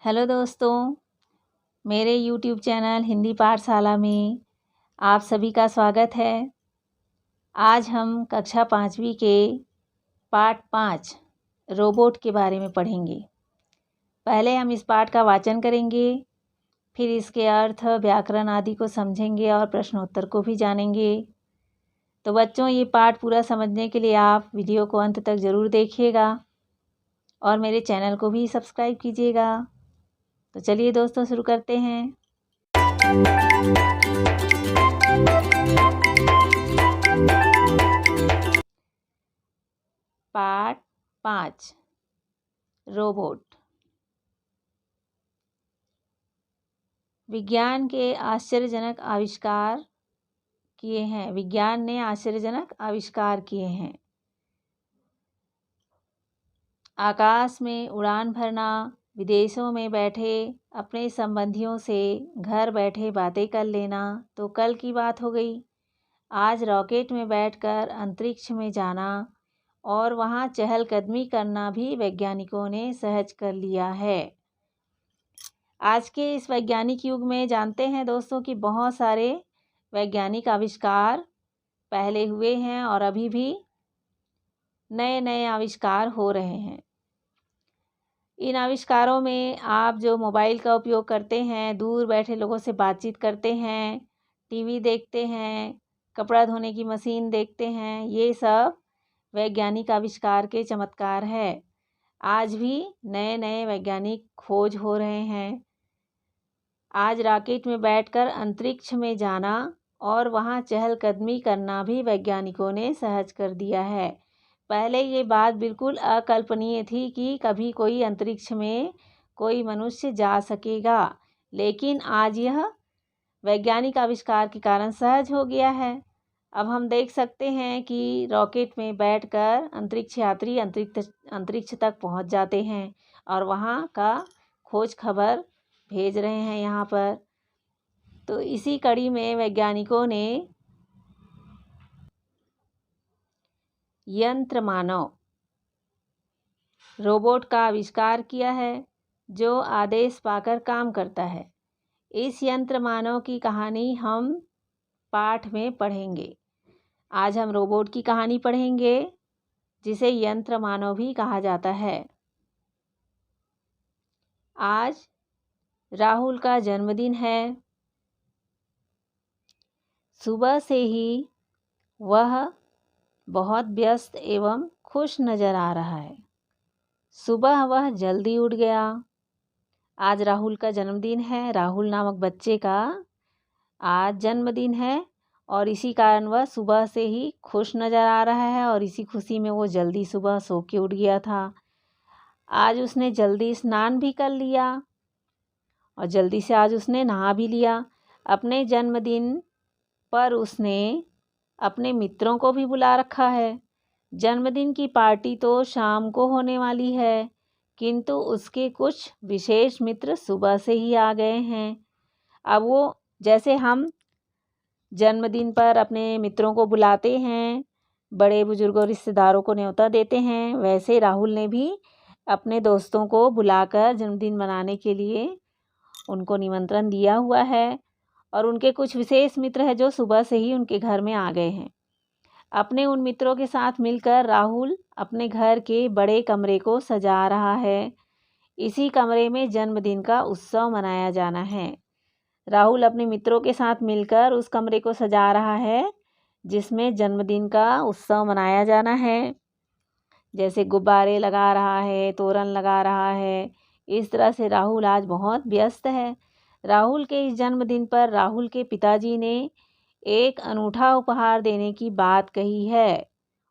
Hello दोस्तों, मेरे YouTube channel Hindi पाठशाला में आप सभी का स्वागत है। आज हम कक्षा 5वीं के पाठ 5 रोबोट के बारे में पढ़ेंगे। पहले हम इस पाठ का वाचन करेंगे, फिर इसके अर्थ, व्याकरण आदि को समझेंगे और प्रश्नोत्तर को भी जानेंगे। तो बच्चों, ये पाठ पूरा समझने के लिए आप वीडियो को अंत तक ज़रूर देखिएगा और मेरे चैनल को भी सब्सक्राइब कीजिएगा। तो चलिए दोस्तों, शुरू करते हैं। पाठ 5 रोबोट। विज्ञान ने आश्चर्यजनक आविष्कार किए हैं। आकाश में उड़ान भरना, विदेशों में बैठे अपने संबंधियों से घर बैठे बातें कर लेना तो कल की बात हो गई। आज रॉकेट में बैठकर अंतरिक्ष में जाना और वहाँ चहलकदमी करना भी वैज्ञानिकों ने सहज कर लिया है। आज के इस वैज्ञानिक युग में जानते हैं दोस्तों कि बहुत सारे वैज्ञानिक आविष्कार पहले हुए हैं और अभी भी नए नए आविष्कार हो रहे हैं। इन आविष्कारों में आप जो मोबाइल का उपयोग करते हैं, दूर बैठे लोगों से बातचीत करते हैं, टीवी देखते हैं, कपड़ा धोने की मशीन देखते हैं, ये सब वैज्ञानिक आविष्कार के चमत्कार है। आज भी नए नए वैज्ञानिक खोज हो रहे हैं। आज रॉकेट में बैठकर अंतरिक्ष में जाना और वहाँ चहलकदमी करना भी वैज्ञानिकों ने सहज कर दिया है। पहले ये बात बिल्कुल अकल्पनीय थी कि कभी कोई अंतरिक्ष में कोई मनुष्य जा सकेगा, लेकिन आज यह वैज्ञानिक आविष्कार के कारण सहज हो गया है। अब हम देख सकते हैं कि रॉकेट में बैठकर अंतरिक्ष यात्री अंतरिक्ष तक पहुंच जाते हैं और वहां का खोज खबर भेज रहे हैं यहाँ पर। तो इसी कड़ी में वैज्ञानिकों ने यंत्र मानव रोबोट का आविष्कार किया है, जो आदेश पाकर काम करता है। इस यंत्र मानव की कहानी हम पाठ में पढ़ेंगे। आज हम रोबोट की कहानी पढ़ेंगे, जिसे यंत्र मानव भी कहा जाता है। आज राहुल का जन्मदिन है। सुबह से ही वह बहुत व्यस्त एवं खुश नजर आ रहा है। सुबह वह जल्दी उठ गया। आज राहुल का जन्मदिन है। राहुल नामक बच्चे का आज जन्मदिन है और इसी कारण वह सुबह से ही खुश नज़र आ रहा है और इसी खुशी में वो जल्दी सुबह सो के उठ गया था। आज उसने जल्दी स्नान भी कर लिया और जल्दी से आज उसने नहा भी लिया। अपने जन्मदिन पर उसने अपने मित्रों को भी बुला रखा है। जन्मदिन की पार्टी तो शाम को होने वाली है, किंतु उसके कुछ विशेष मित्र सुबह से ही आ गए हैं। अब वो, जैसे हम जन्मदिन पर अपने मित्रों को बुलाते हैं, बड़े बुजुर्गों रिश्तेदारों को न्योता देते हैं, वैसे राहुल ने भी अपने दोस्तों को बुलाकर जन्मदिन मनाने के लिए उनको निमंत्रण दिया हुआ है और उनके कुछ विशेष मित्र हैं जो सुबह से ही उनके घर में आ गए हैं। अपने उन मित्रों के साथ मिलकर राहुल अपने घर के बड़े कमरे को सजा रहा है। इसी कमरे में जन्मदिन का उत्सव मनाया जाना है। राहुल अपने मित्रों के साथ मिलकर उस कमरे को सजा रहा है जिसमें जन्मदिन का उत्सव मनाया जाना है। जैसे गुब्बारे लगा रहा है, तोरण लगा रहा है। इस तरह से राहुल आज बहुत व्यस्त है। राहुल के इस जन्मदिन पर राहुल के पिताजी ने एक अनूठा उपहार देने की बात कही है।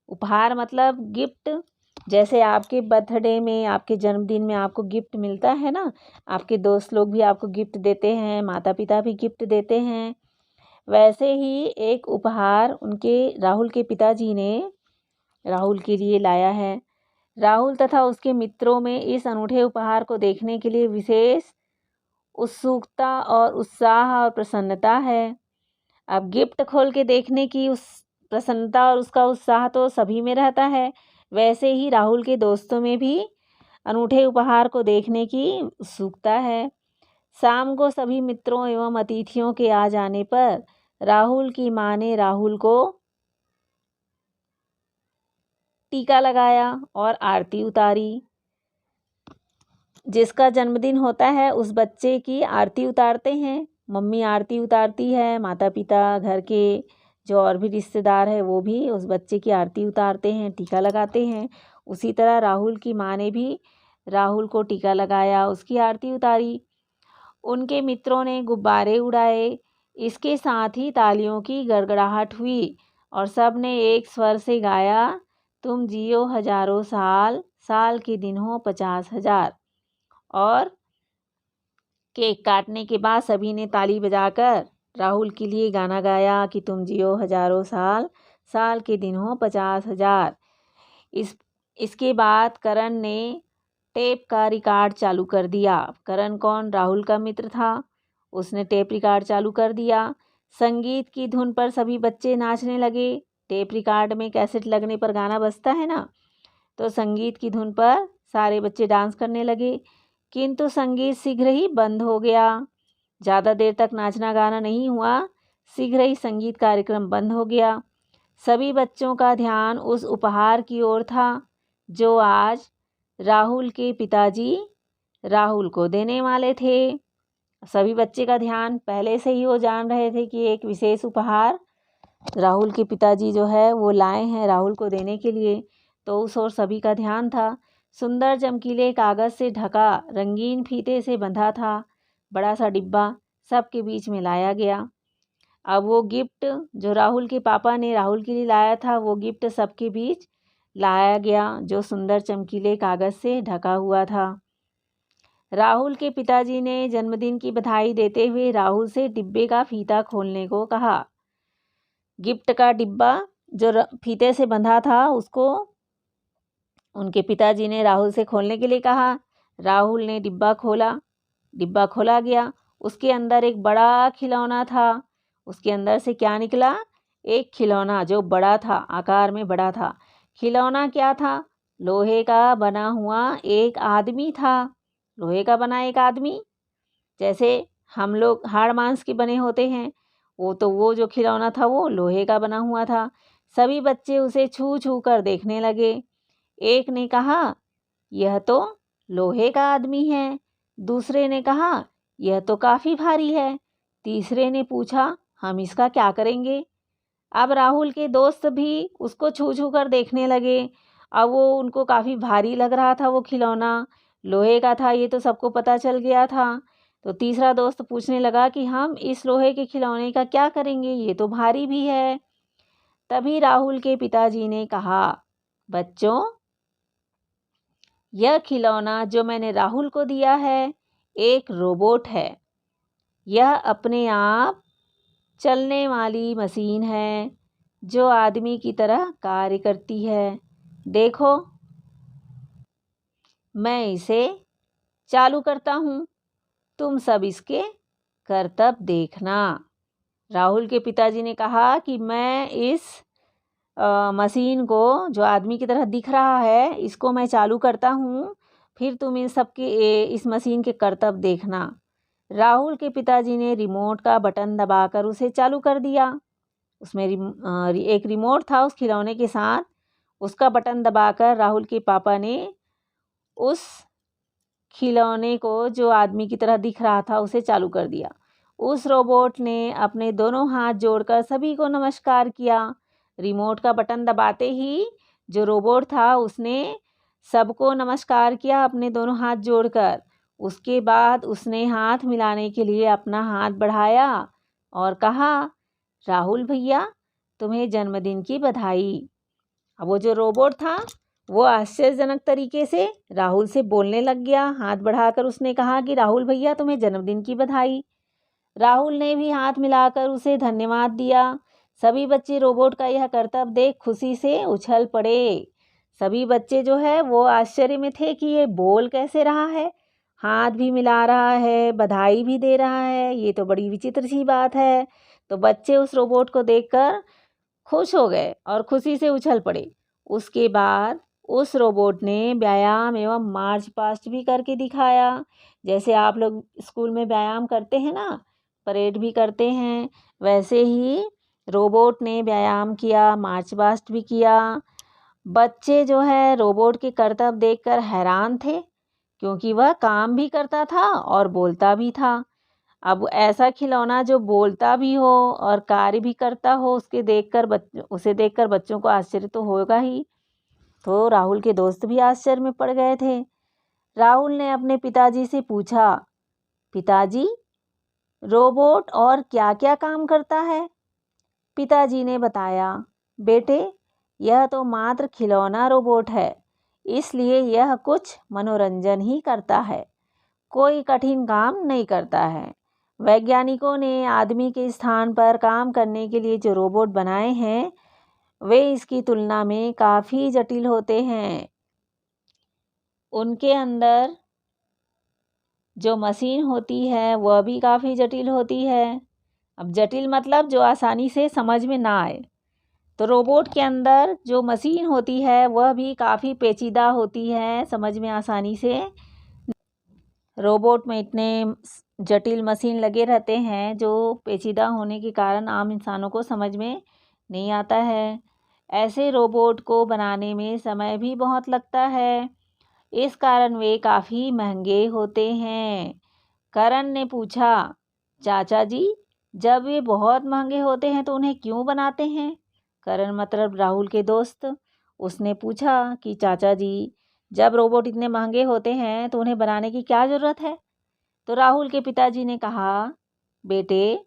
उपहार मतलब गिफ्ट। जैसे आपके बर्थडे में, आपके जन्मदिन में आपको गिफ्ट मिलता है ना, आपके दोस्त लोग भी आपको गिफ्ट देते हैं, माता पिता भी गिफ्ट देते हैं, वैसे ही एक उपहार उनके राहुल के पिताजी ने राहुल के लिए लाया है। राहुल तथा उसके मित्रों में इस अनूठे उपहार को देखने के लिए विशेष उत्सुकता और उत्साह और प्रसन्नता है। अब गिफ्ट खोल के देखने की उस प्रसन्नता और उसका उत्साह तो सभी में रहता है, वैसे ही राहुल के दोस्तों में भी अनूठे उपहार को देखने की उत्सुकता है। शाम को सभी मित्रों एवं अतिथियों के आ जाने पर राहुल की माँ ने राहुल को टीका लगाया और आरती उतारी। जिसका जन्मदिन होता है उस बच्चे की आरती उतारते हैं। मम्मी आरती उतारती है, माता पिता, घर के जो और भी रिश्तेदार है वो भी उस बच्चे की आरती उतारते हैं, टीका लगाते हैं। उसी तरह राहुल की माँ ने भी राहुल को टीका लगाया, उसकी आरती उतारी। उनके मित्रों ने गुब्बारे उड़ाए। इसके साथ ही तालियों की गड़गड़ाहट हुई और सब ने एक स्वर से गाया, तुम जियो हजारों साल, साल के दिन हो 50,000। और केक काटने के बाद सभी ने ताली बजाकर राहुल के लिए गाना गाया कि तुम जियो हजारों साल, साल के दिन हो 50,000। इसके बाद करण ने टेप का रिकॉर्ड चालू कर दिया। करण कौन? राहुल का मित्र था। उसने टेप रिकॉर्ड चालू कर दिया। संगीत की धुन पर सभी बच्चे नाचने लगे। टेप रिकॉर्ड में कैसेट लगने पर गाना बजता है ना, तो संगीत की धुन पर सारे बच्चे डांस करने लगे। किंतु संगीत शीघ्र ही बंद हो गया। ज़्यादा देर तक नाचना गाना नहीं हुआ, शीघ्र ही संगीत कार्यक्रम बंद हो गया। सभी बच्चों का ध्यान उस उपहार की ओर था जो आज राहुल के पिताजी राहुल को देने वाले थे। सभी बच्चे का ध्यान पहले से ही वो जान रहे थे कि एक विशेष उपहार राहुल के पिताजी जो है वो लाए हैं राहुल को देने के लिए, तो उस ओर सभी का ध्यान था। सुंदर चमकीले कागज़ से ढका रंगीन फीते से बंधा था बड़ा सा डिब्बा सबके बीच में लाया गया। अब वो गिफ्ट जो राहुल के पापा ने राहुल के लिए लाया था, वो गिफ्ट सबके बीच लाया गया जो सुंदर चमकीले कागज़ से ढका हुआ था। राहुल के पिताजी ने जन्मदिन की बधाई देते हुए राहुल से डिब्बे का फीता खोलने को कहा। गिफ्ट का डिब्बा जो फीते से बंधा था उसको उनके पिताजी ने राहुल से खोलने के लिए कहा। राहुल ने डिब्बा खोला। डिब्बा खोला गया। उसके अंदर एक बड़ा खिलौना था। उसके अंदर से क्या निकला? एक खिलौना जो बड़ा था, आकार में बड़ा था। खिलौना क्या था? लोहे का बना हुआ एक आदमी था। लोहे का बना एक आदमी, जैसे हम लोग हाड़ मांस के बने होते हैं, वो जो खिलौना था वो लोहे का बना हुआ था। सभी बच्चे उसे छू छू कर देखने लगे। एक ने कहा, यह तो लोहे का आदमी है। दूसरे ने कहा, यह तो काफ़ी भारी है। तीसरे ने पूछा, हम इसका क्या करेंगे? अब राहुल के दोस्त भी उसको छू छू कर देखने लगे। अब वो उनको काफ़ी भारी लग रहा था, वो खिलौना लोहे का था, ये तो सबको पता चल गया था। तो तीसरा दोस्त पूछने लगा कि हम इस लोहे के खिलौने का क्या करेंगे, ये तो भारी भी है। तभी राहुल के पिताजी ने कहा, बच्चों, यह खिलौना जो मैंने राहुल को दिया है एक रोबोट है। यह अपने आप चलने वाली मशीन है जो आदमी की तरह कार्य करती है। देखो, मैं इसे चालू करता हूँ, तुम सब इसके करतब देखना। राहुल के पिताजी ने कहा कि मैं इस मशीन को जो आदमी की तरह दिख रहा है इसको मैं चालू करता हूँ, फिर तुम इन सब के इस मशीन के करतब देखना। राहुल के पिताजी ने रिमोट का बटन दबाकर उसे चालू कर दिया। उसमें एक रिमोट था उस खिलौने के साथ। उसका बटन दबाकर राहुल के पापा ने उस खिलौने को जो आदमी की तरह दिख रहा था उसे चालू कर दिया। उस रोबोट ने अपने दोनों हाथ जोड़कर सभी को नमस्कार किया। रिमोट का बटन दबाते ही जो रोबोट था उसने सबको नमस्कार किया अपने दोनों हाथ जोड़कर। उसके बाद उसने हाथ मिलाने के लिए अपना हाथ बढ़ाया और कहा, राहुल भैया, तुम्हें जन्मदिन की बधाई। अब वो जो रोबोट था वो आश्चर्यजनक तरीके से राहुल से बोलने लग गया। हाथ बढ़ाकर उसने कहा कि राहुल भैया, तुम्हें जन्मदिन की बधाई। राहुल ने भी हाथ मिलाकर उसे धन्यवाद दिया। सभी बच्चे रोबोट का यह करतब देख खुशी से उछल पड़े। सभी बच्चे जो है वो आश्चर्य में थे कि ये बोल कैसे रहा है, हाथ भी मिला रहा है, बधाई भी दे रहा है, ये तो बड़ी विचित्र सी बात है। तो बच्चे उस रोबोट को देखकर खुश हो गए और खुशी से उछल पड़े। उसके बाद उस रोबोट ने व्यायाम एवं मार्च पास्ट भी करके दिखाया। जैसे आप लोग स्कूल में व्यायाम करते हैं ना, परेड भी करते हैं, वैसे ही रोबोट ने व्यायाम किया, मार्च पास्ट भी किया। बच्चे जो है रोबोट के करतब देखकर हैरान थे, क्योंकि वह काम भी करता था और बोलता भी था। अब ऐसा खिलौना जो बोलता भी हो और कार्य भी करता हो, उसे देखकर बच्चों को आश्चर्य तो होगा ही। तो राहुल के दोस्त भी आश्चर्य में पड़ गए थे। राहुल ने अपने पिताजी से पूछा, पिताजी, रोबोट और क्या क्या काम करता है? पिताजी ने बताया, बेटे, यह तो मात्र खिलौना रोबोट है, इसलिए यह कुछ मनोरंजन ही करता है, कोई कठिन काम नहीं करता है। वैज्ञानिकों ने आदमी के स्थान पर काम करने के लिए जो रोबोट बनाए हैं, वे इसकी तुलना में काफ़ी जटिल होते हैं। उनके अंदर जो मशीन होती है वह भी काफ़ी जटिल होती है। अब जटिल मतलब जो आसानी से समझ में ना आए। तो रोबोट के अंदर जो मशीन होती है वह भी काफ़ी पेचीदा होती है, समझ में आसानी से। रोबोट में इतने जटिल मशीन लगे रहते हैं जो पेचीदा होने के कारण आम इंसानों को समझ में नहीं आता है। ऐसे रोबोट को बनाने में समय भी बहुत लगता है, इस कारण वे काफ़ी महंगे होते हैं। करण ने पूछा, चाचा जी, जब ये बहुत महंगे होते हैं तो उन्हें क्यों बनाते हैं? करण मतलब राहुल के दोस्त। उसने पूछा कि चाचा जी, जब रोबोट इतने महंगे होते हैं तो उन्हें बनाने की क्या ज़रूरत है? तो राहुल के पिताजी ने कहा, बेटे,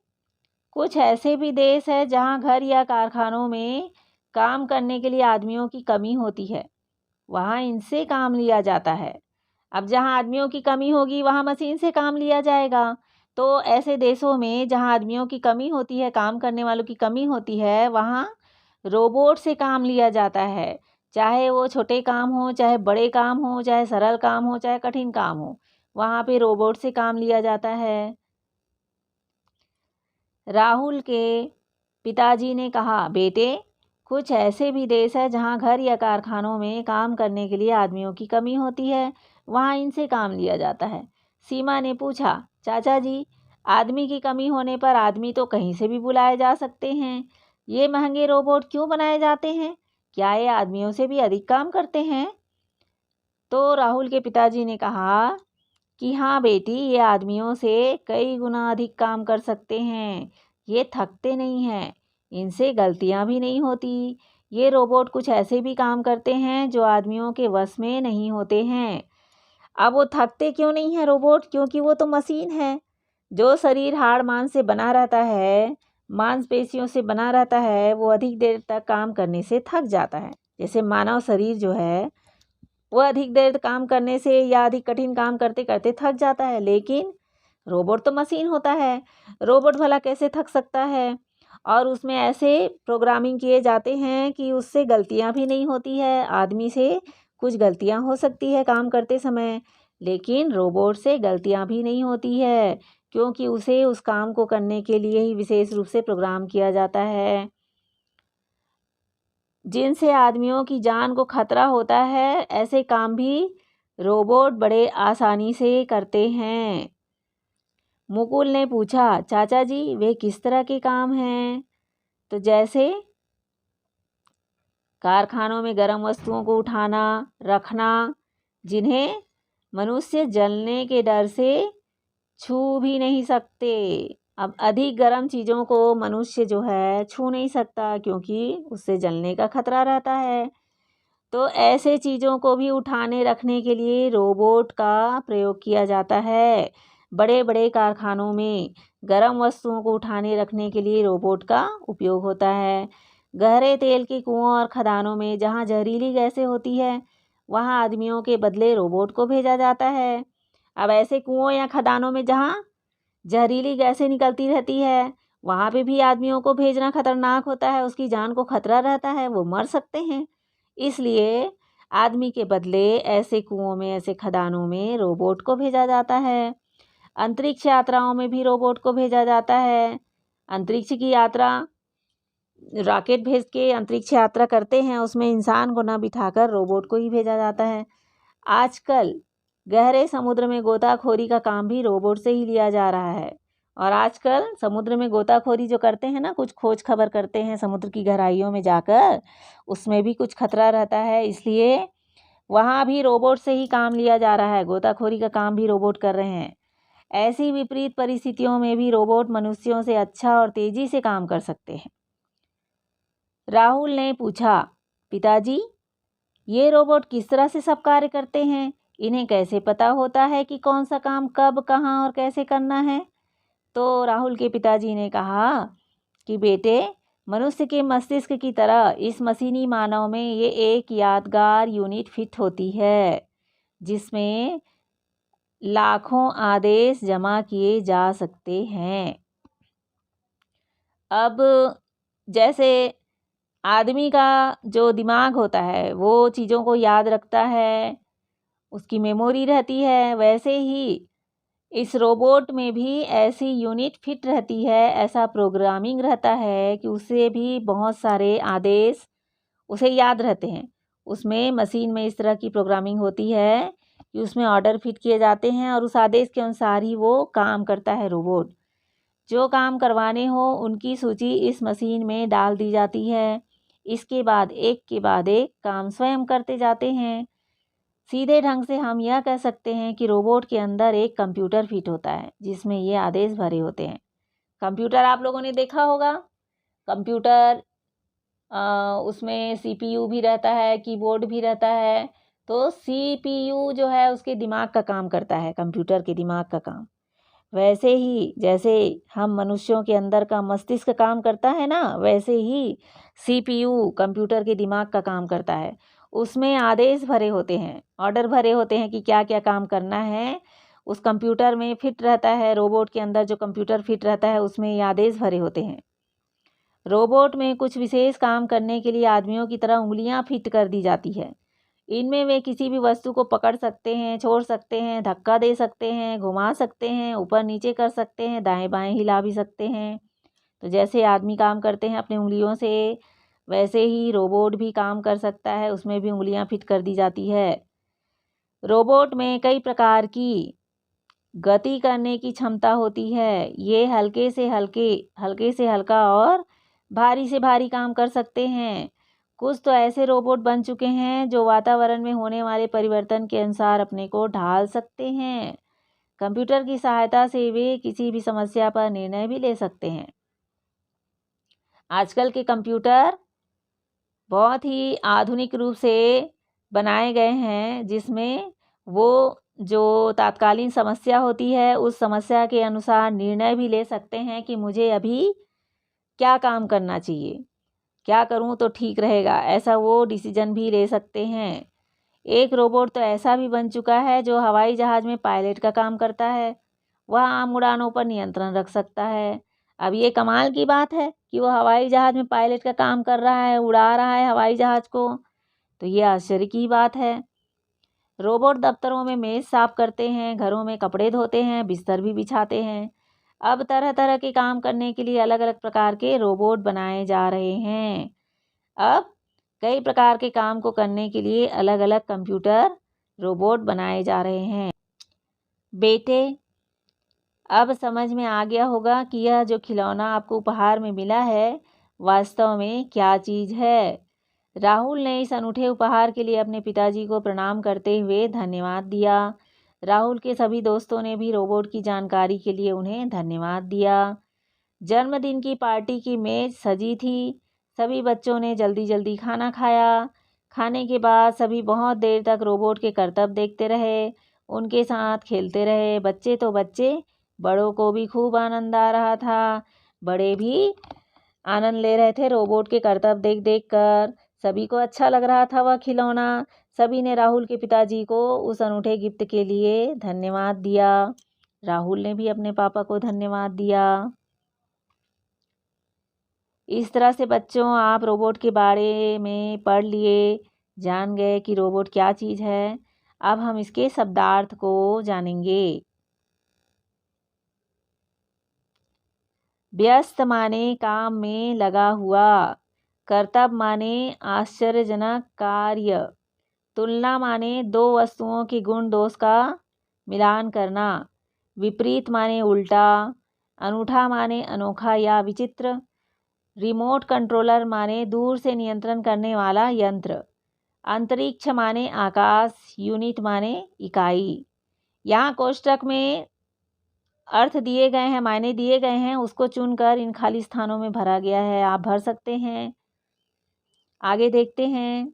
कुछ ऐसे भी देश है जहाँ घर या कारखानों में काम करने के लिए आदमियों की कमी होती है, वहाँ इनसे काम लिया जाता है। अब जहाँ आदमियों की कमी होगी वहाँ मशीन से काम लिया जाएगा। तो ऐसे देशों में जहाँ आदमियों की कमी होती है, काम करने वालों की कमी होती है, वहाँ रोबोट से काम लिया जाता है। चाहे वो छोटे काम हो, चाहे बड़े काम हो, चाहे सरल काम हो, चाहे कठिन काम हो, वहाँ पे रोबोट से काम लिया जाता है। राहुल के पिताजी ने कहा, बेटे, कुछ ऐसे भी देश है जहाँ घर या कारखानों में काम करने के लिए आदमियों की कमी होती है, वहाँ इनसे काम लिया जाता है। सीमा ने पूछा, चाचा जी, आदमी की कमी होने पर आदमी तो कहीं से भी बुलाए जा सकते हैं, ये महंगे रोबोट क्यों बनाए जाते हैं? क्या ये आदमियों से भी अधिक काम करते हैं? तो राहुल के पिताजी ने कहा कि हाँ बेटी, ये आदमियों से कई गुना अधिक काम कर सकते हैं, ये थकते नहीं हैं, इनसे गलतियाँ भी नहीं होती। ये रोबोट कुछ ऐसे भी काम करते हैं जो आदमियों के वश में नहीं होते हैं। अब वो थकते क्यों नहीं हैं रोबोट? क्योंकि वो तो मशीन है। जो शरीर हाड़ मांस से बना रहता है, मांसपेशियों से बना रहता है, वो अधिक देर तक काम करने से थक जाता है। जैसे मानव शरीर जो है वो अधिक देर काम करने से या अधिक कठिन काम करते करते थक जाता है, लेकिन रोबोट तो मशीन होता है, रोबोट भला कैसे थक सकता है? और उसमें ऐसे प्रोग्रामिंग किए जाते हैं कि उससे गलतियां भी नहीं होती है। आदमी से कुछ गलतियां हो सकती है काम करते समय, लेकिन रोबोट से गलतियां भी नहीं होती है, क्योंकि उसे उस काम को करने के लिए ही विशेष रूप से प्रोग्राम किया जाता है। जिनसे आदमियों की जान को खतरा होता है, ऐसे काम भी रोबोट बड़े आसानी से करते हैं। मुकुल ने पूछा, चाचा जी, वे किस तरह के काम हैं? तो जैसे कारखानों में गर्म वस्तुओं को उठाना, रखना, जिन्हें मनुष्य जलने के डर से छू भी नहीं सकते। अब अधिक गर्म चीज़ों को मनुष्य जो है छू नहीं सकता, क्योंकि उससे जलने का खतरा रहता है। तो ऐसे चीज़ों को भी उठाने रखने के लिए रोबोट का प्रयोग किया जाता है। बड़े बड़े कारखानों में गर्म वस्तुओं को उठाने रखने के लिए रोबोट का उपयोग होता है। गहरे तेल के कुओं और खदानों में जहाँ जहरीली गैसें होती है, वहाँ आदमियों के बदले रोबोट को भेजा जाता है। अब ऐसे कुओं या खदानों में जहाँ जहरीली गैसें निकलती रहती है, वहाँ पे भी आदमियों को भेजना खतरनाक होता है, उसकी जान को खतरा रहता है, वो मर सकते हैं। इसलिए आदमी के बदले ऐसे कुओं में, ऐसे खदानों में रोबोट को भेजा जाता है। अंतरिक्ष यात्राओं में भी रोबोट को भेजा जाता है। अंतरिक्ष की यात्रा रॉकेट भेज के अंतरिक्ष यात्रा करते हैं, उसमें इंसान को न बिठाकर रोबोट को ही भेजा जाता है। आजकल गहरे समुद्र में गोताखोरी का काम भी रोबोट से ही लिया जा रहा है। और आजकल समुद्र में गोताखोरी जो करते हैं ना, कुछ खोज खबर करते हैं समुद्र की गहराइयों में जाकर, उसमें भी कुछ खतरा रहता है, इसलिए वहाँ भी रोबोट से ही काम लिया जा रहा है। गोताखोरी का काम भी रोबोट कर रहे हैं। ऐसी विपरीत परिस्थितियों में भी रोबोट मनुष्यों से अच्छा और तेजी से काम कर सकते हैं। राहुल ने पूछा, पिताजी, ये रोबोट किस तरह से सब कार्य करते हैं? इन्हें कैसे पता होता है कि कौन सा काम कब, कहाँ और कैसे करना है? तो राहुल के पिताजी ने कहा कि बेटे, मनुष्य के मस्तिष्क की तरह इस मशीनी मानव में ये एक यादगार यूनिट फिट होती है, जिसमें लाखों आदेश जमा किए जा सकते हैं। अब जैसे आदमी का जो दिमाग होता है वो चीज़ों को याद रखता है, उसकी मेमोरी रहती है, वैसे ही इस रोबोट में भी ऐसी यूनिट फिट रहती है, ऐसा प्रोग्रामिंग रहता है कि उसे भी बहुत सारे आदेश उसे याद रहते हैं। उसमें मशीन में इस तरह की प्रोग्रामिंग होती है कि उसमें ऑर्डर फिट किए जाते हैं और उस आदेश के अनुसार ही वो काम करता है रोबोट। जो काम करवाने हो उनकी सूची इस मशीन में डाल दी जाती है। इसके बाद एक काम स्वयं करते जाते हैं। सीधे ढंग से हम यह कह सकते हैं कि रोबोट के अंदर एक कंप्यूटर फिट होता है, जिसमें ये आदेश भरे होते हैं। कंप्यूटर आप लोगों ने देखा होगा। कंप्यूटर उसमें सीपीयू भी रहता है, कीबोर्ड भी रहता है। तो सीपीयू जो है उसके दिमाग का काम करता है, कंप्यूटर के दिमाग का काम। वैसे ही जैसे हम मनुष्यों के अंदर का मस्तिष्क काम करता है ना, वैसे ही सीपीयू कंप्यूटर के दिमाग का काम करता है। उसमें आदेश भरे होते हैं, ऑर्डर भरे होते हैं कि क्या क्या काम करना है। उस कंप्यूटर में फिट रहता है, रोबोट के अंदर जो कंप्यूटर फिट रहता है उसमें ये आदेश भरे होते हैं। रोबोट में कुछ विशेष काम करने के लिए आदमियों की तरह उंगलियां फिट कर दी जाती है। इनमें वे किसी भी वस्तु को पकड़ सकते हैं, छोड़ सकते हैं, धक्का दे सकते हैं, घुमा सकते हैं, ऊपर नीचे कर सकते हैं, दाएं बाएं हिला भी सकते हैं। तो जैसे आदमी काम करते हैं अपनी उंगलियों से, वैसे ही रोबोट भी काम कर सकता है, उसमें भी उंगलियां फिट कर दी जाती है। रोबोट में कई प्रकार की गति करने की क्षमता होती है। ये हल्के से हल्का और भारी से भारी काम कर सकते हैं। कुछ तो ऐसे रोबोट बन चुके हैं जो वातावरण में होने वाले परिवर्तन के अनुसार अपने को ढाल सकते हैं। कंप्यूटर की सहायता से वे किसी भी समस्या पर निर्णय भी ले सकते हैं। आजकल के कंप्यूटर बहुत ही आधुनिक रूप से बनाए गए हैं, जिसमें वो जो तात्कालीन समस्या होती है उस समस्या के अनुसार निर्णय भी ले सकते हैं कि मुझे अभी क्या काम करना चाहिए, क्या करूं तो ठीक रहेगा, ऐसा वो डिसीजन भी ले सकते हैं। एक रोबोट तो ऐसा भी बन चुका है जो हवाई जहाज़ में पायलट का काम करता है। वह आम उड़ानों पर नियंत्रण रख सकता है। अब ये कमाल की बात है कि वो हवाई जहाज़ में पायलट का काम कर रहा है, उड़ा रहा है हवाई जहाज़ को। तो ये आश्चर्य की बात है। रोबोट दफ्तरों में मेज़ साफ करते हैं, घरों में कपड़े धोते हैं, बिस्तर भी बिछाते हैं। अब तरह तरह के काम करने के लिए अलग अलग प्रकार के रोबोट बनाए जा रहे हैं। अब कई प्रकार के काम को करने के लिए अलग अलग कंप्यूटर रोबोट बनाए जा रहे हैं। बेटे, अब समझ में आ गया होगा कि यह जो खिलौना आपको उपहार में मिला है वास्तव में क्या चीज़ है। राहुल ने इस अनूठे उपहार के लिए अपने पिताजी को प्रणाम करते हुए धन्यवाद दिया। राहुल के सभी दोस्तों ने भी रोबोट की जानकारी के लिए उन्हें धन्यवाद दिया। जन्मदिन की पार्टी की मेज सजी थी। सभी बच्चों ने जल्दी जल्दी खाना खाया। खाने के बाद सभी बहुत देर तक रोबोट के करतब देखते रहे, उनके साथ खेलते रहे। बच्चे तो बच्चे, बड़ों को भी खूब आनंद आ रहा था। बड़े भी आनंद ले रहे थे रोबोट के करतब देख देख कर। सभी को अच्छा लग रहा था वह खिलौना। सभी ने राहुल के पिताजी को उस अनूठे गिफ्ट के लिए धन्यवाद दिया। राहुल ने भी अपने पापा को धन्यवाद दिया। इस तरह से बच्चों, आप रोबोट के बारे में पढ़ लिए, जान गए कि रोबोट क्या चीज़ है। अब हम इसके शब्दार्थ को जानेंगे। व्यस्त माने काम में लगा हुआ। कर्तव्य माने आश्चर्यजनक कार्य। तुलना माने दो वस्तुओं के गुण दोष का मिलान करना। विपरीत माने उल्टा। अनूठा माने अनोखा या विचित्र। रिमोट कंट्रोलर माने दूर से नियंत्रण करने वाला यंत्र। अंतरिक्ष माने आकाश। यूनिट माने इकाई। यहाँ कोष्ठक में अर्थ दिए गए हैं, मायने दिए गए हैं, उसको चुनकर इन खाली स्थानों में भरा गया है। आप भर सकते हैं। आगे देखते हैं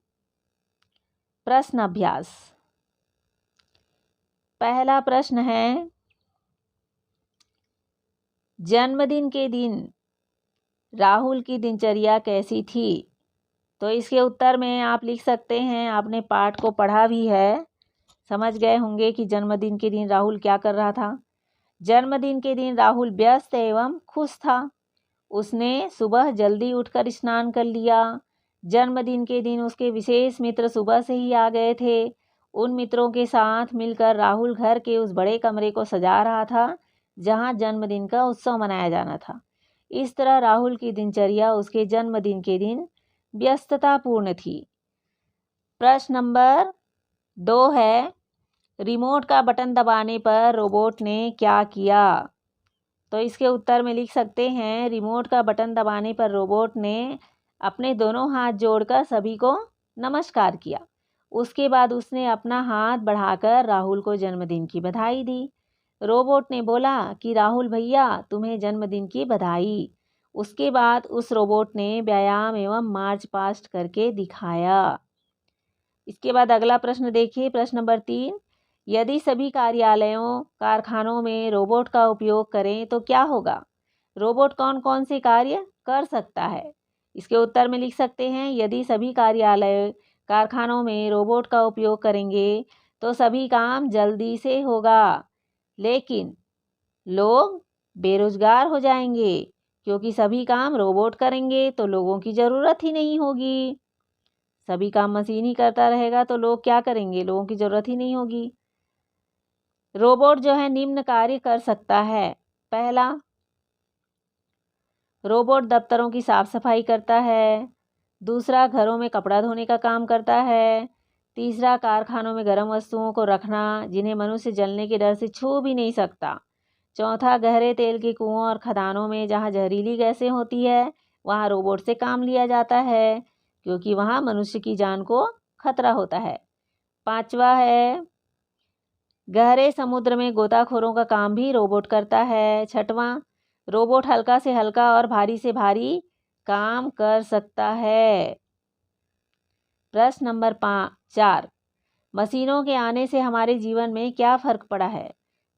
प्रश्न अभ्यास। पहला प्रश्न है, जन्मदिन के दिन राहुल की दिनचर्या कैसी थी? तो इसके उत्तर में आप लिख सकते हैं, आपने पाठ को पढ़ा भी है, समझ गए होंगे कि जन्मदिन के दिन राहुल क्या कर रहा था। जन्मदिन के दिन राहुल व्यस्त एवं खुश था। उसने सुबह जल्दी उठकर स्नान कर लिया। जन्मदिन के दिन उसके विशेष मित्र सुबह से ही आ गए थे। उन मित्रों के साथ मिलकर राहुल घर के उस बड़े कमरे को सजा रहा था जहां जन्मदिन का उत्सव मनाया जाना था। इस तरह राहुल की दिनचर्या उसके जन्मदिन के दिन व्यस्ततापूर्ण थी। प्रश्न नंबर 2 है, रिमोट का बटन दबाने पर रोबोट ने क्या किया? तो इसके उत्तर में लिख सकते हैं, रिमोट का बटन दबाने पर रोबोट ने अपने दोनों हाथ जोड़कर सभी को नमस्कार किया। उसके बाद उसने अपना हाथ बढ़ाकर राहुल को जन्मदिन की बधाई दी। रोबोट ने बोला कि राहुल भैया, तुम्हें जन्मदिन की बधाई। उसके बाद उस रोबोट ने व्यायाम एवं मार्च पास्ट करके दिखाया। इसके बाद अगला प्रश्न देखिए, प्रश्न नंबर 3, यदि सभी कार्यालयों कारखानों में रोबोट का उपयोग करें तो क्या होगा? रोबोट कौन कौन से कार्य कर सकता है? इसके उत्तर में लिख सकते हैं, यदि सभी कार्यालय कारखानों में रोबोट का उपयोग करेंगे तो सभी काम जल्दी से होगा, लेकिन लोग बेरोजगार हो जाएंगे, क्योंकि सभी काम रोबोट करेंगे तो लोगों की ज़रूरत ही नहीं होगी। सभी काम मशीन ही करता रहेगा तो लोग क्या करेंगे? लोगों की ज़रूरत ही नहीं होगी। रोबोट जो है निम्न कार्य कर सकता है। पहला, रोबोट दफ्तरों की साफ सफाई करता है। दूसरा, घरों में कपड़ा धोने का काम करता है। तीसरा, कारखानों में गर्म वस्तुओं को रखना जिन्हें मनुष्य जलने के डर से छू भी नहीं सकता। चौथा, गहरे तेल के कुओं और खदानों में जहाँ जहरीली गैसें होती है वहाँ रोबोट से काम लिया जाता है, क्योंकि वहाँ मनुष्य की जान को खतरा होता है। पांचवा है, गहरे समुद्र में गोताखोरों का काम भी रोबोट करता है। छठवां, रोबोट हल्का से हल्का और भारी से भारी काम कर सकता है। प्रश्न नंबर 4, मशीनों के आने से हमारे जीवन में क्या फ़र्क पड़ा है?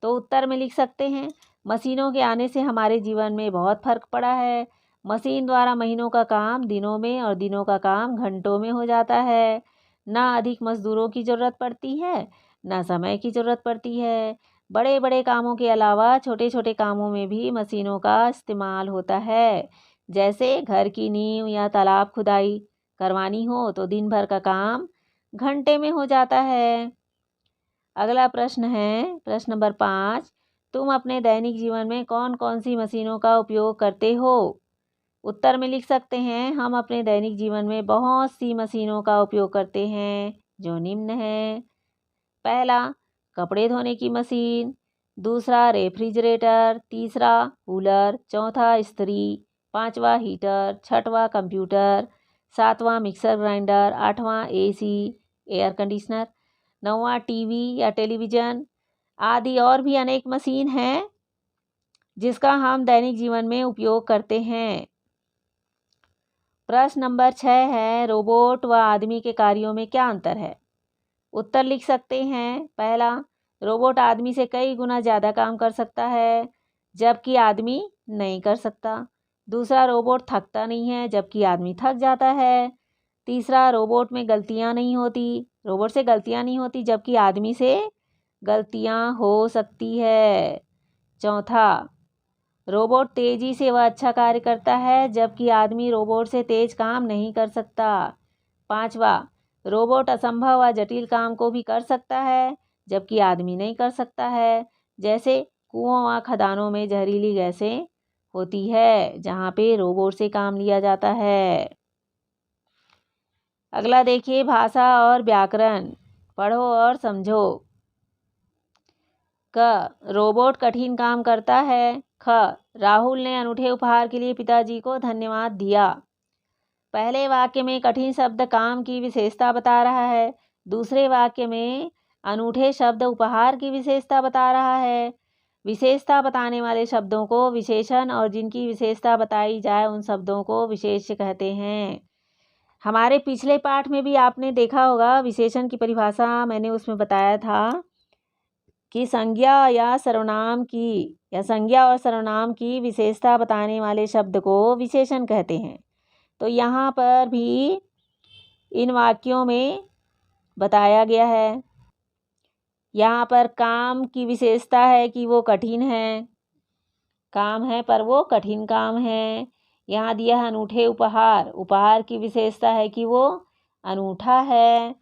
तो उत्तर में लिख सकते हैं, मशीनों के आने से हमारे जीवन में बहुत फ़र्क पड़ा है। मशीन द्वारा महीनों का काम दिनों में और दिनों का काम घंटों में हो जाता है। ना अधिक मजदूरों की ज़रूरत पड़ती है, ना समय की ज़रूरत पड़ती है। बड़े बड़े कामों के अलावा छोटे छोटे कामों में भी मशीनों का इस्तेमाल होता है। जैसे घर की नींव या तालाब खुदाई करवानी हो तो दिन भर का काम घंटे में हो जाता है। अगला प्रश्न है, प्रश्न नंबर 5, तुम अपने दैनिक जीवन में कौन कौन सी मशीनों का उपयोग करते हो? उत्तर में लिख सकते हैं, हम अपने दैनिक जीवन में बहुत सी मशीनों का उपयोग करते हैं, जो निम्न है। पहला, कपड़े धोने की मशीन। दूसरा, रेफ्रिजरेटर। तीसरा, कूलर। चौथा, इस्त्री। पांचवा, हीटर। छठवां, कंप्यूटर। सातवां, मिक्सर ग्राइंडर। आठवां, एसी एयर कंडीशनर। नौवां, टीवी या टेलीविज़न आदि और भी अनेक मशीन हैं जिसका हम दैनिक जीवन में उपयोग करते हैं। प्रश्न नंबर 6 है, रोबोट व आदमी के कार्यों में क्या अंतर है? उत्तर लिख सकते हैं। पहला, रोबोट आदमी से कई गुना ज़्यादा काम कर सकता है, जबकि आदमी नहीं कर सकता। दूसरा, रोबोट थकता नहीं है, जबकि आदमी थक जाता है। तीसरा, रोबोट से गलतियां नहीं होती, जबकि आदमी से गलतियां हो सकती है। चौथा, रोबोट तेजी से व अच्छा कार्य करता है, जबकि आदमी रोबोट से तेज काम नहीं कर सकता। पांचवा, रोबोट असंभव व जटिल काम को भी कर सकता है, जबकि आदमी नहीं कर सकता है, जैसे कुओं व खदानों में जहरीली गैसें होती है, जहाँ पे रोबोट से काम लिया जाता है। अगला देखिए, भाषा और व्याकरण। पढ़ो और समझो। क, रोबोट कठिन काम करता है। ख, राहुल ने अनूठे उपहार के लिए पिताजी को धन्यवाद दिया। पहले वाक्य में कठिन शब्द काम की विशेषता बता रहा है। दूसरे वाक्य में अनूठे शब्द उपहार की विशेषता बता रहा है। विशेषता बताने वाले शब्दों को विशेषण और जिनकी विशेषता बताई जाए उन शब्दों को विशेष्य कहते हैं। हमारे पिछले पाठ में भी आपने देखा होगा, विशेषण की परिभाषा मैंने उसमें बताया था कि संज्ञा और सर्वनाम की विशेषता बताने वाले शब्द को विशेषण कहते हैं। तो यहाँ पर भी इन वाक्यों में बताया गया है। यहाँ पर काम की विशेषता है कि वो कठिन है, काम है पर वो कठिन काम है। यहाँ दिया है अनूठे उपहार, उपहार की विशेषता है कि वो अनूठा है।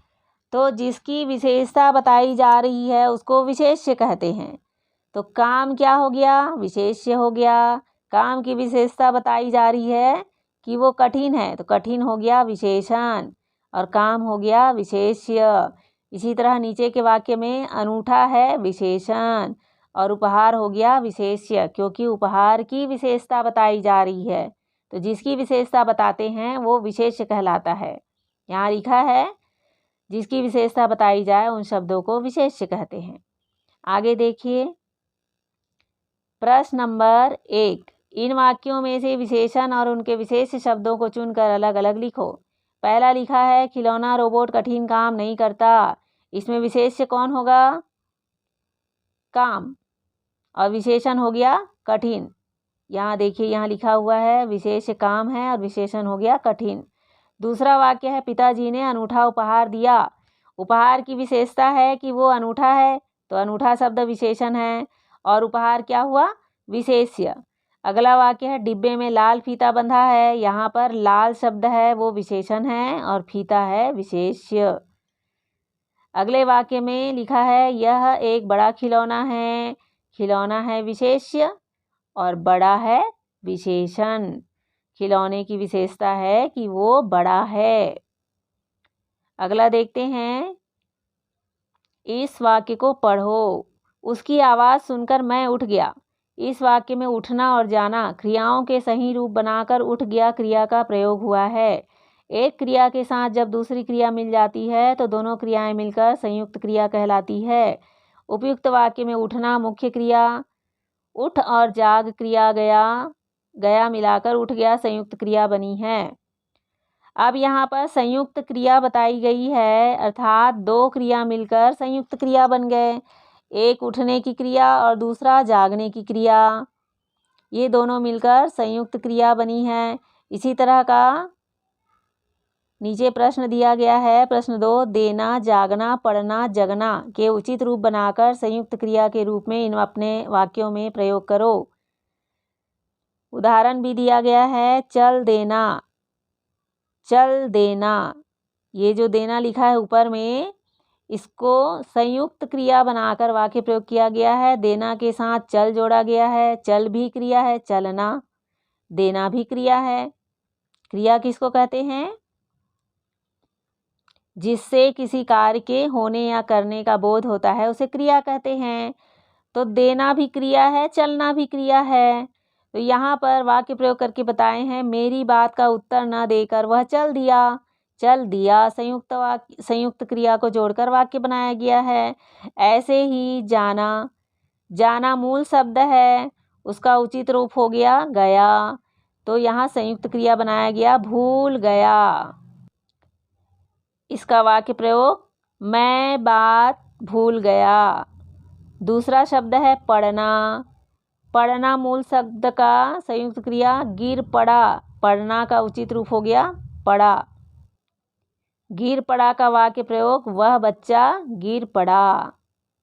तो जिसकी विशेषता बताई जा रही है उसको विशेष्य कहते हैं। तो काम क्या हो गया? विशेष्य हो गया। काम की विशेषता बताई जा रही है कि वो कठिन है, तो कठिन हो गया विशेषण और काम हो गया विशेष्य। इसी तरह नीचे के वाक्य में अनूठा है विशेषण और उपहार हो गया विशेष्य, क्योंकि उपहार की विशेषता बताई जा रही है। तो जिसकी विशेषता बताते हैं वो विशेष्य कहलाता है। यहाँ लिखा है जिसकी विशेषता बताई जाए उन शब्दों को विशेष्य कहते हैं। आगे देखिए, प्रश्न नंबर 1। इन वाक्यों में से विशेषण और उनके विशेष शब्दों को चुनकर अलग अलग लिखो। पहला लिखा है खिलौना रोबोट कठिन काम नहीं करता। इसमें विशेष्य कौन होगा? काम, और विशेषण हो गया कठिन। यहाँ देखिए, यहाँ लिखा हुआ है विशेष्य काम है और विशेषण हो गया कठिन। दूसरा वाक्य है पिताजी ने अनूठा उपहार दिया। उपहार की विशेषता है कि वो अनूठा है, तो अनूठा शब्द विशेषण है और उपहार क्या हुआ? विशेष्य। अगला वाक्य है डिब्बे में लाल फीता बंधा है। यहाँ पर लाल शब्द है वो विशेषण है और फीता है विशेष्य। अगले वाक्य में लिखा है यह एक बड़ा खिलौना है। खिलौना है विशेष्य और बड़ा है विशेषण। खिलौने की विशेषता है कि वो बड़ा है। अगला देखते हैं, इस वाक्य को पढ़ो। उसकी आवाज़ सुनकर मैं उठ गया। इस वाक्य में उठना और जाना क्रियाओं के सही रूप बनाकर उठ गया क्रिया का प्रयोग हुआ है। एक क्रिया के साथ जब दूसरी क्रिया मिल जाती है तो दोनों क्रियाएं मिलकर संयुक्त क्रिया कहलाती है। उपयुक्त वाक्य में उठना मुख्य क्रिया, उठ और जाग क्रिया गया मिलाकर उठ गया संयुक्त क्रिया बनी है। अब यहाँ पर संयुक्त क्रिया बताई गई है, अर्थात दो क्रिया मिलकर संयुक्त क्रिया बन गए। एक उठने की क्रिया और दूसरा जागने की क्रिया, ये दोनों मिलकर संयुक्त क्रिया बनी है। इसी तरह का नीचे प्रश्न दिया गया है, प्रश्न 2। देना, जागना, पढ़ना, जगना के उचित रूप बनाकर संयुक्त क्रिया के रूप में इन अपने वाक्यों में प्रयोग करो। उदाहरण भी दिया गया है, चल देना, चल देना। ये जो देना लिखा है ऊपर में, इसको संयुक्त क्रिया बनाकर वाक्य प्रयोग किया गया है। देना के साथ चल जोड़ा गया है। चल भी क्रिया है, चलना, देना भी क्रिया है। क्रिया किसको कहते हैं? जिससे किसी कार्य के होने या करने का बोध होता है उसे क्रिया कहते हैं। तो देना भी क्रिया है, चलना भी क्रिया है। तो यहाँ पर वाक्य प्रयोग करके बताए हैं, मेरी बात का उत्तर न देकर वह चल दिया। चल दिया संयुक्त क्रिया को जोड़कर वाक्य बनाया गया है। ऐसे ही जाना, जाना मूल शब्द है, उसका उचित रूप हो गया गया। तो यहाँ संयुक्त क्रिया बनाया गया भूल गया। इसका वाक्य प्रयोग, मैं बात भूल गया। दूसरा शब्द है पढ़ना। पढ़ना मूल शब्द का संयुक्त क्रिया गिर पड़ा। पढ़ना का उचित रूप हो गया पड़ा। गिर पड़ा का वाक्य प्रयोग, वह बच्चा गिर पड़ा।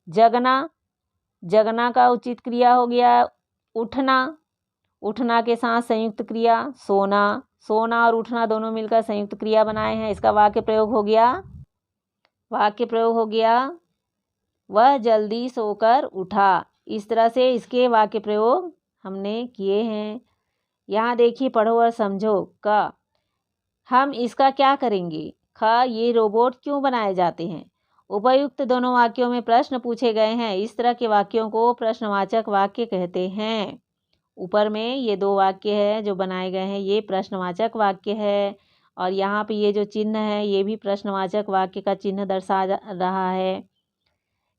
जगना, जगना का उचित क्रिया हो गया उठना। उठना के साथ संयुक्त क्रिया सोना। सोना और उठना दोनों मिलकर संयुक्त क्रिया बनाए हैं। इसका वाक्य प्रयोग हो गया वह जल्दी सोकर उठा। इस तरह से इसके वाक्य प्रयोग हमने किए हैं। यहाँ देखिए, पढ़ो और समझो। क, हम इसका क्या करेंगे। ख, ये रोबोट क्यों बनाए जाते हैं। उपयुक्त दोनों वाक्यों में प्रश्न पूछे गए हैं। इस तरह के वाक्यों को प्रश्नवाचक वाक्य कहते हैं। ऊपर में ये 2 वाक्य है जो बनाए गए हैं, ये प्रश्नवाचक वाक्य है। और यहाँ पे ये जो चिन्ह है ये भी प्रश्नवाचक वाक्य का चिन्ह दर्शा रहा है।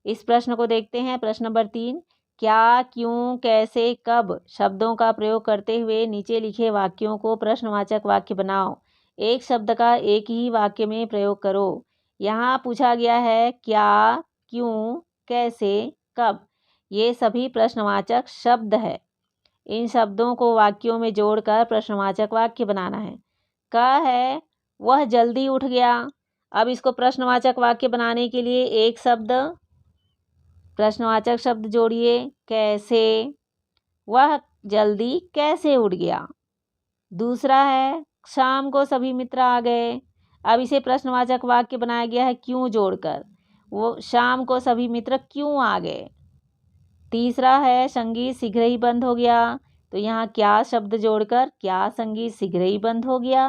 इस प्रश्न को देखते हैं। प्रश्न नंबर 3, क्या, क्यों, कैसे, कब शब्दों का प्रयोग करते हुए नीचे लिखे वाक्यों को प्रश्नवाचक वाक्य बनाओ। एक शब्द का एक ही वाक्य में प्रयोग करो। यहाँ पूछा गया है क्या, क्यों, कैसे, कब। ये सभी प्रश्नवाचक शब्द है। इन शब्दों को वाक्यों में जोड़कर प्रश्नवाचक वाक्य बनाना है। क है, वह जल्दी उठ गया। अब इसको प्रश्नवाचक वाक्य बनाने के लिए एक शब्द, प्रश्नवाचक शब्द जोड़िए। कैसे, वह जल्दी कैसे उठ गया। दूसरा है, शाम को सभी मित्र आ गए। अब इसे प्रश्नवाचक वाक्य बनाया गया है क्यों जोड़कर। वो शाम को सभी मित्र क्यों आ गए। तीसरा है, संगीत शीघ्र ही बंद हो गया। तो यहाँ क्या शब्द जोड़कर क्या संगीत शीघ्र ही बंद हो गया।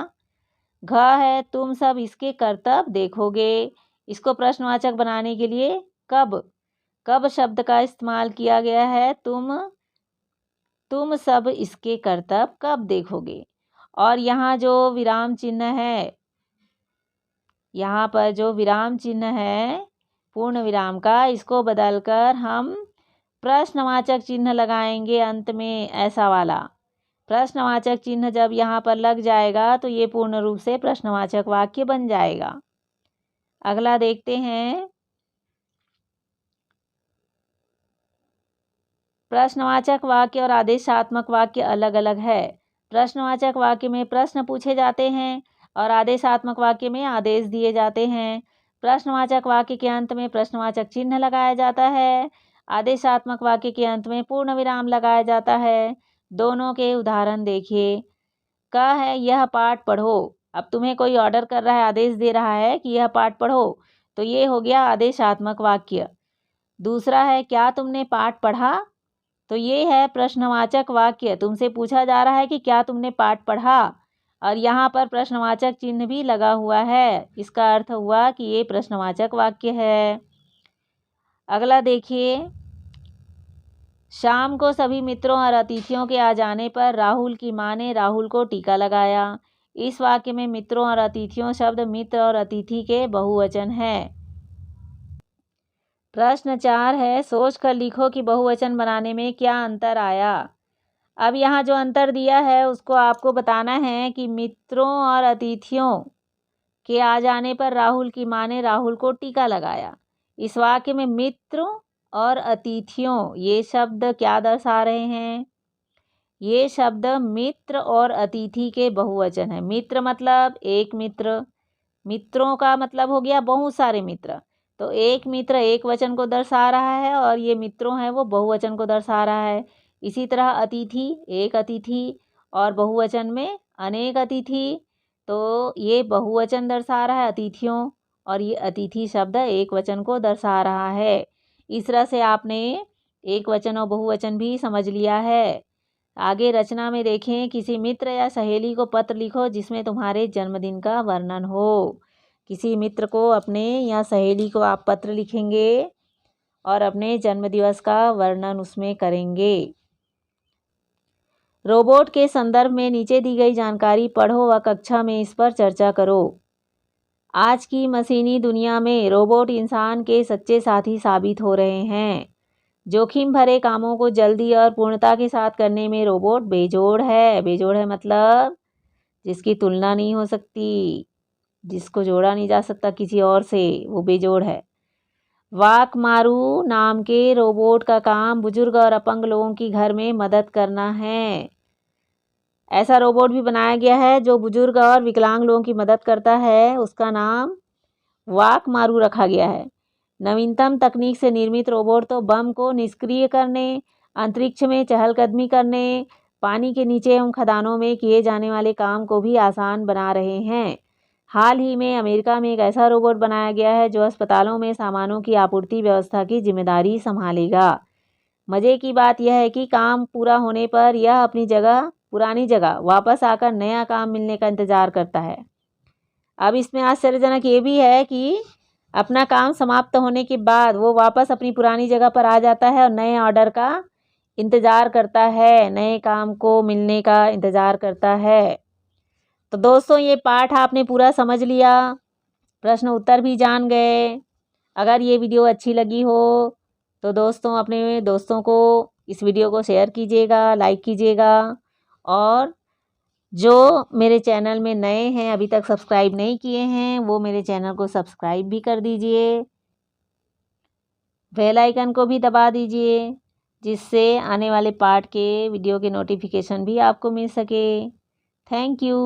घ है, तुम सब इसके करतब देखोगे। इसको प्रश्नवाचक बनाने के लिए कब शब्द का इस्तेमाल किया गया है। तुम सब इसके करतब कब देखोगे। और यहाँ जो विराम चिन्ह है, यहाँ पर जो विराम चिन्ह है पूर्ण विराम का, इसको बदलकर हम प्रश्नवाचक चिन्ह लगाएंगे अंत में, ऐसा वाला। प्रश्नवाचक चिन्ह जब यहाँ पर लग जाएगा तो ये पूर्ण रूप से प्रश्नवाचक वाक्य बन जाएगा। अगला देखते हैं। प्रश्नवाचक वाक्य और आदेशात्मक वाक्य अलग अलग है। प्रश्नवाचक वाक्य में प्रश्न पूछे जाते हैं और आदेशात्मक वाक्य में आदेश दिए जाते हैं। प्रश्नवाचक वाक्य के अंत में प्रश्नवाचक चिन्ह लगाया जाता है। आदेशात्मक वाक्य के अंत में पूर्ण विराम लगाया जाता है। दोनों के उदाहरण देखिए। क है, यह पाठ पढ़ो। अब तुम्हें कोई ऑर्डर कर रहा है, आदेश दे रहा है कि यह पाठ पढ़ो, तो ये हो गया आदेशात्मक वाक्य। दूसरा है, क्या तुमने पाठ पढ़ा। तो ये है प्रश्नवाचक वाक्य। तुमसे पूछा जा रहा है कि क्या तुमने पाठ पढ़ा, और यहाँ पर प्रश्नवाचक चिन्ह भी लगा हुआ है। इसका अर्थ हुआ कि ये प्रश्नवाचक वाक्य है। अगला देखिए। शाम को सभी मित्रों और अतिथियों के आ जाने पर राहुल की माँ ने राहुल को टीका लगाया। इस वाक्य में मित्रों और अतिथियों शब्द मित्र और अतिथि के बहुवचन है। प्रश्न 4 है, सोच कर लिखो कि बहुवचन बनाने में क्या अंतर आया। अब यहाँ जो अंतर दिया है उसको आपको बताना है कि मित्रों और अतिथियों के आ जाने पर राहुल की माँ ने राहुल को टीका लगाया। इस वाक्य में मित्रों और अतिथियों ये शब्द क्या दर्शा रहे हैं। ये शब्द मित्र और अतिथि के बहुवचन है। मित्र मतलब एक मित्र, मित्रों का मतलब हो गया बहुत सारे मित्र। तो एक मित्र एक वचन को दर्शा रहा है और ये मित्रों हैं वो बहुवचन को दर्शा रहा है। इसी तरह अतिथि एक अतिथि और बहुवचन में अनेक अतिथि, तो ये बहुवचन दर्शा रहा है अतिथियों, और ये अतिथि शब्द एक वचन को दर्शा रहा है। इस तरह से आपने एक वचन और बहुवचन भी समझ लिया है। आगे रचना में देखें। किसी मित्र या सहेली को पत्र लिखो जिसमें तुम्हारे जन्मदिन का वर्णन हो। किसी मित्र को अपने या सहेली को आप पत्र लिखेंगे और अपने जन्मदिवस का वर्णन उसमें करेंगे। रोबोट के संदर्भ में नीचे दी गई जानकारी पढ़ो व कक्षा में इस पर चर्चा करो। आज की मशीनी दुनिया में रोबोट इंसान के सच्चे साथी साबित हो रहे हैं। जोखिम भरे कामों को जल्दी और पूर्णता के साथ करने में रोबोट बेजोड़ है। बेजोड़ है मतलब जिसकी तुलना नहीं हो सकती, जिसको जोड़ा नहीं जा सकता किसी और से, वो बेजोड़ है। वाकमारू नाम के रोबोट का काम बुजुर्ग और अपंग लोगों की घर में मदद करना है। ऐसा रोबोट भी बनाया गया है जो बुजुर्ग और विकलांग लोगों की मदद करता है, उसका नाम वाकमारू रखा गया है। नवीनतम तकनीक से निर्मित रोबोट तो बम को निष्क्रिय करने, अंतरिक्ष में चहलकदमी करने, पानी के नीचे एवं खदानों में किए जाने वाले काम को भी आसान बना रहे हैं। हाल ही में अमेरिका में एक ऐसा रोबोट बनाया गया है जो अस्पतालों में सामानों की आपूर्ति व्यवस्था की जिम्मेदारी संभालेगा। मज़े की बात यह है कि काम पूरा होने पर यह अपनी जगह पुरानी जगह वापस आकर नया काम मिलने का इंतज़ार करता है। अब इसमें आश्चर्यजनक ये भी है कि अपना काम समाप्त होने के बाद वो वापस अपनी पुरानी जगह पर आ जाता है और नए ऑर्डर का इंतज़ार करता है, नए काम को मिलने का इंतज़ार करता है। तो दोस्तों ये पाठ आपने पूरा समझ लिया, प्रश्न उत्तर भी जान गए। अगर ये वीडियो अच्छी लगी हो तो दोस्तों अपने दोस्तों को इस वीडियो को शेयर कीजिएगा, लाइक कीजिएगा और जो मेरे चैनल में नए हैं अभी तक सब्सक्राइब नहीं किए हैं वो मेरे चैनल को सब्सक्राइब भी कर दीजिए, बेल आइकन को भी दबा दीजिए जिससे आने वाले पार्ट के वीडियो के नोटिफिकेशन भी आपको मिल सके। Thank you.